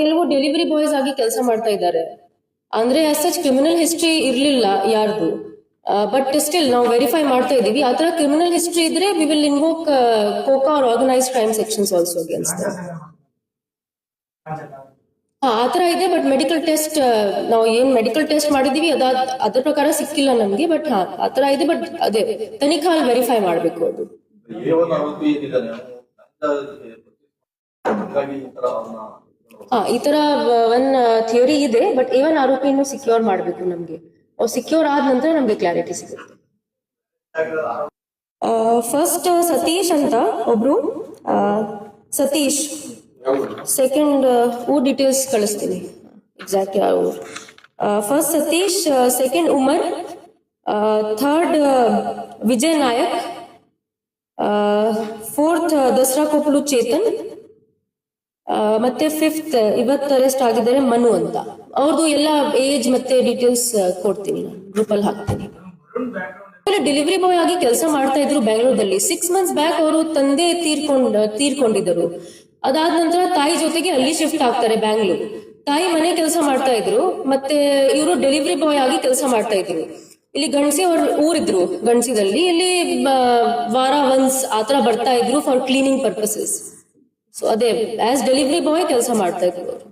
ಕೆಲವು delivery boys ಆಗಿ ಕೆಲಸ ಮಾಡ್ತಾ ಇದ್ದಾರೆ. ಅಂದ್ರೆ ಸಚ್ ಕ್ರಿಮಿನಲ್ ಹಿಸ್ಟ್ರಿ ಇರ್ಲಿಲ್ಲ ಯಾರ್ದು, ಬಟ್ ಸ್ಟಿಲ್ ನಾವು ವೆರಿಫೈ ಮಾಡ್ತಾ ಇದೀವಿ. ಆ ತರ ಕ್ರಿಮಿನಲ್ ಹಿಸ್ಟ್ರಿ ಇದ್ರೆ we will invoke COCA or organised crime sections also against. ಆ ತರ ಇದೆ. ಬಟ್ ಮೆಡಿಕಲ್ ಟೆಸ್ಟ್ ನಾವು ಏನ್ ಮೆಡಿಕಲ್ ಟೆಸ್ಟ್ ಮಾಡಿದೀವಿ ಅದ್ರ ಪ್ರಕಾರ ಸಿಕ್ಕಿಲ್ಲ ನಮ್ಗೆ. ಬಟ್ ಆ ತರ ಇದೆ. ಬಟ್ ಅದೇ ತನಿಖಾ ವೆರಿಫೈ ಮಾಡ್ಬೇಕು ಅದು. ಈ ತರ ಒಂದ್ ಥಿಯರಿ ಇದೆ. ಬಟ್ ಇವನ್ ಆರೋಪಿಯನ್ನು ಸಿಕ್ಯೂರ್ ಮಾಡ್ಬೇಕು ನಮ್ಗೆ. ಅವ್ರು ಸಿಕ್ಯೂರ್ ಆದ ನಂತರ ನಮ್ಗೆ ಕ್ಲಾರಿಟಿ ಸಿಗುತ್ತೆ. ಫಸ್ಟ್ ಸತೀಶ್ ಅಂತ ಒಬ್ರು, ಸತೀಶ್. ಸೆಕೆಂಡ್ ಡೀಟೇಲ್ಸ್ ಕಳಿಸ್ತೀನಿ ಎಕ್ಸಾಕ್ಟ್ ಯಾವ. First Satish, second Umar, third Vijay Nayak, fourth Dasara Koppalu Chetan, ಮತ್ತೆ ಫಿಫ್ತ್ ಇವತ್ತು ಅರೆಸ್ಟ್ ಆಗಿದ್ದಾರೆ ಮನು ಅಂತ. ಅವ್ರದ್ದು ಎಲ್ಲ ಏಜ್ ಮತ್ತೆ ಡೀಟೇಲ್ಸ್ ಕೊಡ್ತೀನಿ, ಗ್ರೂಪ್ ಅಲ್ಲಿ ಹಾಕ್ತೀನಿ. ಡೆಲಿವರಿ ಬಾಯ್ ಆಗಿ ಕೆಲಸ ಮಾಡ್ತಾ ಇದ್ರು ಬೆಂಗಳೂರಲ್ಲಿ. 6 months ಬ್ಯಾಕ್ ಅವರು ತಂದೆ ತೀರ್ಕೊಂಡಿದ್ದರು. ಅದಾದ ನಂತರ ತಾಯಿ ಜೊತೆಗೆ ಅಲ್ಲಿ ಶಿಫ್ಟ್ ಆಗ್ತಾರೆ ಬ್ಯಾಂಗ್ಳೂರ್. ತಾಯಿ ಮನೆ ಕೆಲಸ ಮಾಡ್ತಾ ಇದ್ರು, ಮತ್ತೆ ಇವರು ಡೆಲಿವರಿ ಬಾಯ್ ಆಗಿ ಕೆಲಸ ಮಾಡ್ತಾ ಇದ್ರು. ಇಲ್ಲಿ ಗಣಸಿ ಅವ್ರ ಊರಿದ್ರು, ಗಣಸಿದಲ್ಲಿ. ಇಲ್ಲಿ ವಾರ ಒನ್ಸ್ ಆತರ ಬರ್ತಾ ಇದ್ರು ಫಾರ್ ಕ್ಲೀನಿಂಗ್ ಪರ್ಪಸಸ್. ಸೊ ಅದೇ ಆಸ್ ಡೆಲಿವರಿ ಬಾಯ್ ಕೆಲಸ ಮಾಡ್ತಾ ಇದ್ರು ಅವರು.